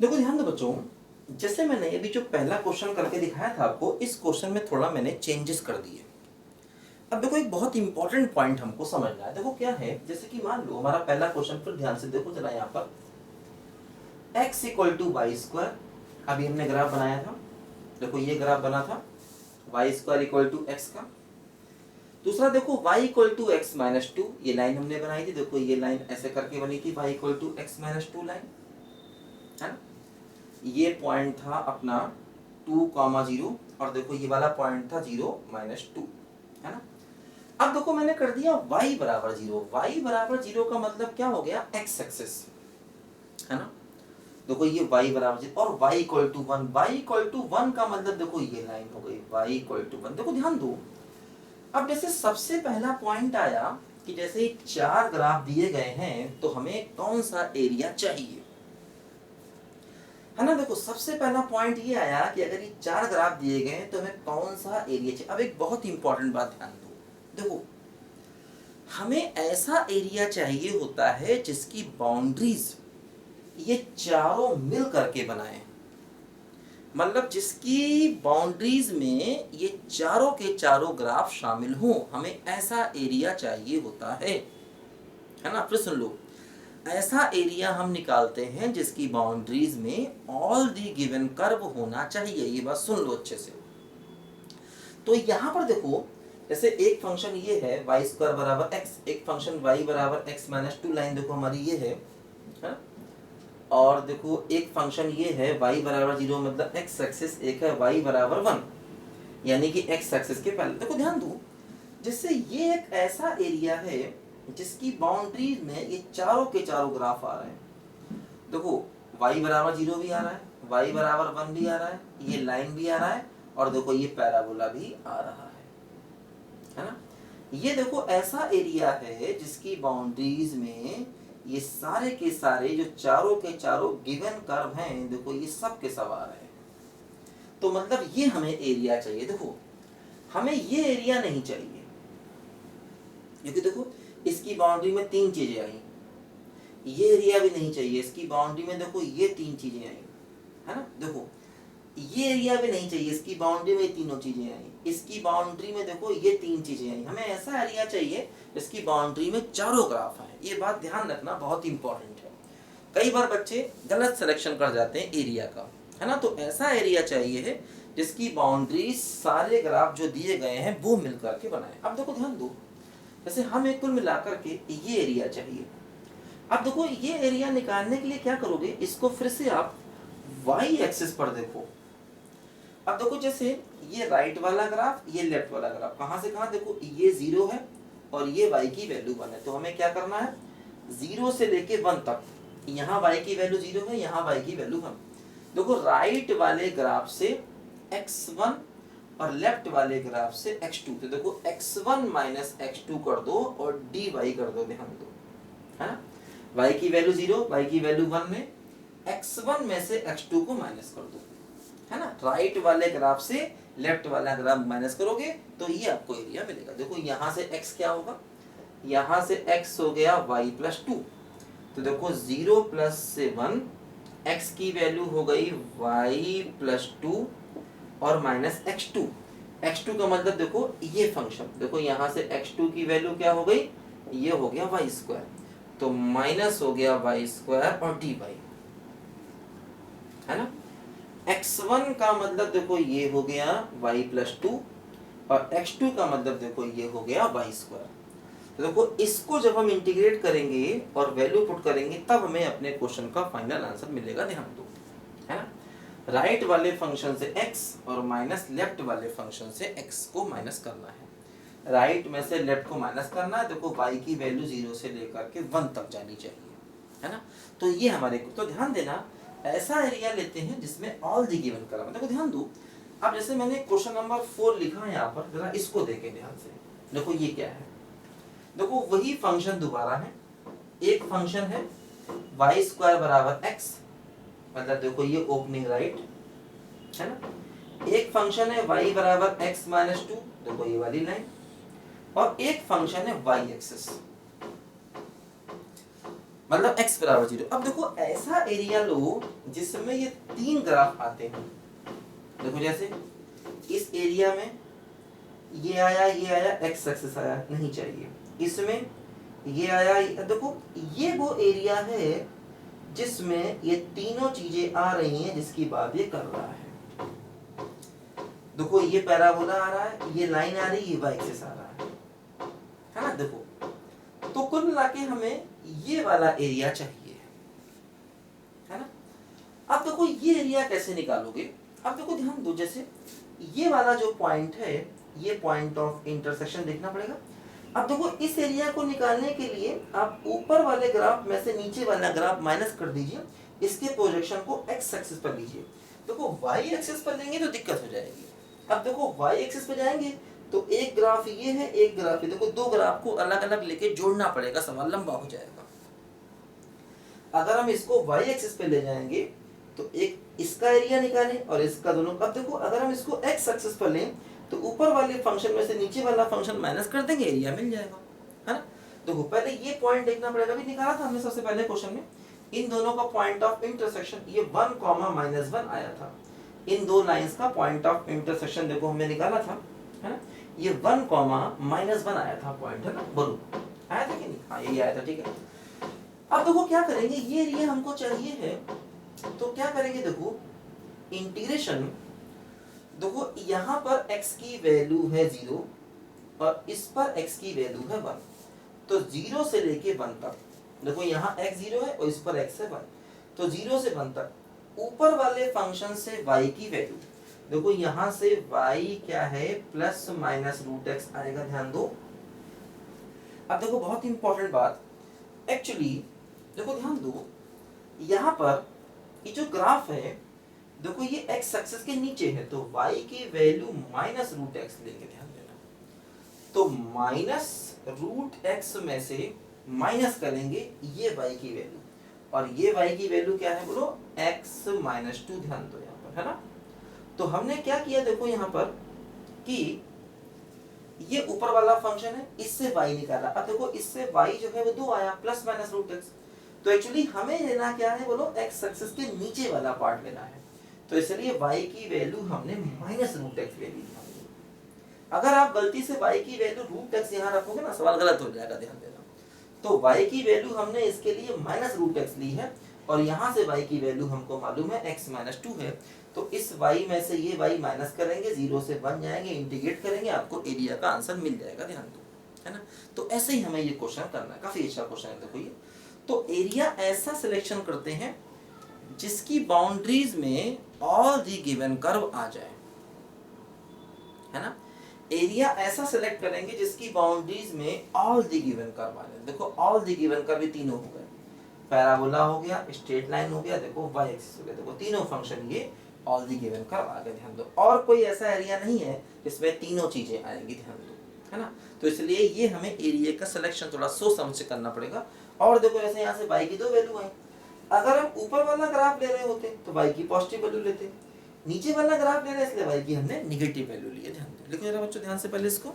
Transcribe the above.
देखो ध्यान दो बच्चों, जैसे मैंने अभी जो पहला क्वेश्चन करके दिखाया था आपको, इस क्वेश्चन में थोड़ा मैंने चेंजेस कर दिए। अब देखो एक बहुत इंपॉर्टेंट पॉइंट हमको समझना है। देखो क्या है, जैसे कि मान लो हमारा पहला क्वेश्चन, फिर ध्यान से देखो जरा यहाँ पर x equal to Y square, अभी हमने ग्राफ बनाया था। देखो ये ग्राफ बना था Y square equal to X का। दूसरा देखो y equal to X minus two, ये लाइन हमने बनाई थी। देखो ये लाइन ऐसे करके बनी थी, y equal to X minus two line, है ना। ये पॉइंट था अपना 2,0 और देखो ये वाला पॉइंट था 0-2, है ना। अब देखो मैंने कर दिया y बराबर 0। y बराबर 0 का मतलब क्या हो गया, x एक्सिस, है ना। देखो ये y बराबर 0 और y equal to 1। y equal to 1 का मतलब देखो ये लाइन हो गई y इक्वल टू 1। देखो ध्यान दो, अब जैसे सबसे पहला पॉइंट आया कि जैसे 4 ग्राफ दिए गए हैं तो हमें कौन सा एरिया चाहिए, है ना। देखो सबसे पहला पॉइंट ये आया कि अगर ये 4 ग्राफ दिए गए तो हमें कौन सा एरिया चाहिए। अब एक बहुत इंपॉर्टेंट बात ध्यान दो, देखो हमें ऐसा एरिया चाहिए होता है जिसकी बाउंड्रीज ये चारों मिल करके बनाए, मतलब जिसकी बाउंड्रीज में ये चारों के चारों ग्राफ शामिल हों, हमें ऐसा एरिया चाहिए होता है ना। फिर सुन लो, ऐसा एरिया हम निकालते हैं जिसकी बाउंड्रीज में ऑल दी गिवन कर्व होना चाहिए। ये बात सुन लो अच्छे से। तो यहां पर देखो, जैसे एक फंक्शन ये है वाई स्क्वायर बराबर एक्स, एक फंक्शन वाई बराबर एक्स माइनस टू, लाइन देखो हमारी ये है, और देखो एक फंक्शन ये है y बराबर 0 मतलब x एक्सिस, एक है y बराबर 1 यानी कि x एक्सिस के पहले। देखो ध्यान दो, जिससे ये एक ऐसा एरिया है जिसकी बाउंड्रीज में ये चारों के चारों ग्राफ आ रहे हैं। देखो y बराबर 0 भी आ रहा है, y बराबर 1 भी आ रहा है, ये लाइन भी आ रहा है, और देखो ये पैराबोला भी आ रहा है ना। ये देखो ऐसा एरिया है जिसकी बाउंड्रीज में ये सारे के सारे जो चारों के चारों गिवन कर्व हैं, देखो ये सब के सब आ रहे हैं। तो मतलब ये हमें एरिया चाहिए। देखो हमें ये एरिया नहीं चाहिए क्योंकि देखो इसकी बाउंड्री में 3 चीजें आई, ये एरिया भी नहीं चाहिए, इसकी बाउंड्री में देखो ये 3 चीजें आई, है ना। देखो ये एरिया भी नहीं चाहिए, इसकी बाउंड्री में तीनों चीजें आई, इसकी बाउंड्री में देखो ये 3 चीजें आई। हमें ऐसा एरिया चाहिए इसकी बाउंड्री में चारों ग्राफ आए। ये बात ध्यान रखना, बहुत इंपॉर्टेंट है। कई बार बच्चे गलत सिलेक्शन कर जाते हैं एरिया का, है ना। तो ऐसा एरिया चाहिए है जिसकी बाउंड्री सारे ग्राफ जो दिए गए हैं वो मिलकर के बनाए। अब देखो ध्यान दो, जैसे हम एक कुल मिलाकर के ये एरिया चाहिए। अब देखो ये एरिया निकालने के लिए क्या करोगे, इसको फिर से आप वाई एक्सिस पर देखो। अब देखो जैसे ये राइट वाला ग्राफ, ये लेफ्ट वाला ग्राफ, कहां से कहां, देखो ये 0 है और ये y की वैल्यू 1 है। तो हमें क्या करना है, 0 से लेके 1 तक, यहाँ y की वैल्यू 0 है, यहाँ y की वैल्यू 1। देखो राइट वाले ग्राफ से x1 और लेफ्ट वाले ग्राफ से x2, तो देखो x1 माइनस x2 कर दो और dy कर दो, ध्यान दो, है ना। y की वैल्यू 0, y की वैल्यू 1 में x1 में से x2 को माइनस कर दो, है ना। राइट वाले ग्राफ से लेफ्ट वाला ग्राफ माइनस करोगे तो ये आपको एरिया मिलेगा। देखो यहाँ से x क्या होगा, यहाँ से x हो गया y प्लस 2, तो देखो 0 प्लस से 1, x की वैल्यू हो गई y प्लस 2 और माइनस x2। x2 का मतलब देखो ये फंक्शन, देखो यहाँ से x2 की वैल्यू क्या हो गई, ये हो गया y स्क्वायर, तो माइनस हो गया y स्क्वायर और dy, है ना। x1 का मतलब देखो ये हो गया y प्लस 2 और x2 का मतलब देखो ये हो गया y स्क्वायर। तो देखो इसको जब हम इंटीग्रेट करेंगे और वैल्यू पुट करेंगे तब हमें अपने क्वेश्चन का फाइनल आंसर मिलेगा, ध्यान दो, है ना। राइट वाले फंक्शन से x और माइनस लेफ्ट वाले फंक्शन से x को माइनस करना है, राइट में से लेफ्ट को माइनस करना है। देखो y की वैल्यू 0 से लेकर के 1 तक जानी चाहिए, है ना। तो ये हमारे, तो ध्यान देना ऐसा एरिया लेते हैं जिसमें ऑल दी गिवन कर्व। देखो ध्यान दो, अब जैसे मैंने क्वेश्चन नंबर 4 लिखा है यहाँ पर, जरा इसको देखें ध्यान से। देखो ये क्या है, देखो वही फंक्शन दोबारा है, एक फंक्शन है y स्क्वायर बराबर x, मतलब देखो ये ओपनिंग राइट, है ना। एक फंक्शन है y बराबर x माइनस 2, देखो ये वाली लाइन, और एक फंक्शन है y एक्सिस। मतलब x बराबर 0। अब देखो ऐसा एरिया लो जिसमें ये 3 ग्राफ आते हैं। देखो जैसे इस एरिया में ये आया x एक्सिस आया, नहीं चाहिए। इसमें ये आया, देखो ये वो एरिया है जिसमें ये तीनों चीजें आ रही हैं जिसकी बात ये कर रहा है। देखो ये पैराबोला आ रहा है, ये लाइन आ रही है, ये y एक्सिस आ रहा है ना। देखो तो कुल मिला के हमें ये वाला एरिया चाहिए, है ना। अब देखो ये एरिया कैसे निकालोगे। अब देखो ध्यान दो, जैसे ये वाला जो पॉइंट है, ये पॉइंट ऑफ इंटरसेक्शन देखना पड़ेगा। अब देखो इस एरिया को निकालने के लिए आप ऊपर वाले ग्राफ में से नीचे वाला ग्राफ माइनस कर दीजिए, इसके प्रोजेक्शन को x एक्सिस पर लीजिए। देखो y एक्सिस पर लेंगे तो दिक्कत हो जाएगी। अब देखो y एक्सिस पर जाएंगे तो एक ग्राफ ये है, एक ग्राफ ये, देखो दो ग्राफ को अलग अलग लेके जोड़ना पड़ेगा, सवाल लंबा हो जाएगा। अगर हम इसको y एक्सिस पे ले जाएंगे तो एक इसका एरिया निकालें और इसका दोनों। अब देखो अगर हम इसको x एक्सिस पर लें तो ऊपर वाले फंक्शन में से नीचे वाला फंक्शन माइनस कर देंगे, एरिया मिल जाएगा, है ना। देखो पहले ये पॉइंट देखना पड़ेगा, अभी निकाला था हमने सबसे पहले क्वेश्चन में। इन दोनों का पॉइंट ऑफ इंटरसेक्शन ये 1, -1 आया था। इन दो लाइंस का पॉइंट ऑफ इंटरसेक्शन देखो हमने निकाला था, है ना। ये 1, -1 आया था पॉइंट, है ना। बोलो आया था कि नहीं? हाँ यही आया था, ठीक है। अब देखो क्या करेंगे, ये एरिया हमको चाहिए है तो क्या करेंगे, देखो इंटीग्रेशन। देखो यहाँ पर x की वैल्यू है 0 और इस पर x की वैल्यू है 1, तो 0 से लेके 1 तक। देखो यहाँ x 0 है और इस पर x है 1, तो 0 से 1 तक ऊपर वाले फंक्शन से y की वैल्यू। देखो यहाँ से y क्या है, ±√x आएगा, ध्यान दो। अब देखो बहुत इंपॉर्टेंट बात, एक्चुअली देखो ध्यान दो, यहाँ पर ये जो ग्राफ है, देखो ये x एक्सिस के नीचे है तो y की वैल्यू -√x लेंगे, ध्यान देना। तो -√x में से माइनस करेंगे ये y की वैल्यू, और ये y की वैल्यू क्या है बोलो, x-2, ध्यान दो यहाँ पर, है ना। तो हमने क्या किया, देखो यहाँ पर कि ये ऊपर वाला फंक्शन है, इससे y निकाला। अब देखो इससे y जो है वो 2 आया, +-√x। तो एक्चुअली हमें लेना क्या है बोलो, x एक्सिस के नीचे वाला पार्ट लेना है, तो इसलिए y की वैल्यू हमने -√x ले ली। अगर आप गलती से y की वैल्यू √x यहाँ रखोगे ना, सवाल गलत हो जाएगा, ध्यान देना। तो y की वैल्यू हमने इसके लिए -√x ली है और यहाँ से y की वैल्यू हमको मालूम है x-2 है, तो इस y में से ये y माइनस करेंगे, 0 से 1 जाएंगे, इंटीग्रेट करेंगे, आपको एरिया का आंसर मिल जाएगा, ध्यान दो, है ना। तो ऐसे ही हमें ये क्वेश्चन करना है, काफी अच्छा क्वेश्चन है। देखो ये तो एरिया ऐसा सिलेक्शन करते हैं जिसकी बाउंड्रीज में ऑल द गिवन कर्व आ जाए, है ना। एरिया ऐसा सिलेक्ट करेंगे जिसकी बाउंड्रीज में ऑल द गिवन कर्व आ जाए। देखो ऑल द गिवन कर्व तीनों हो गए, पैराबोला हो गया, स्ट्रेट लाइन हो गया, देखो y एक्सिस हो गया, देखो तीनों फंक्शन ये ऑल द गिवन कर्व आ गए, ध्यान दो। और कोई ऐसा एरिया नहीं है जिसमें तीनों चीजें आएंगी, ध्यान दो, है ना। तो इसलिए ये हमें एरिया का सिलेक्शन थोड़ा सोच समझ से करना पड़ेगा। और देखो ऐसे यहाँ से y की 2 वैल्यू आई, अगर हम ऊपर वाला ग्राफ ले रहे होते तो y की पॉजिटिव वैल्यू लेते, नीचे वाला ग्राफ ले रहे हैं इसलिए y की हमने नेगेटिव वैल्यू ली है, ध्यान दो। लिखो जरा बच्चों ध्यान से पहले इसको।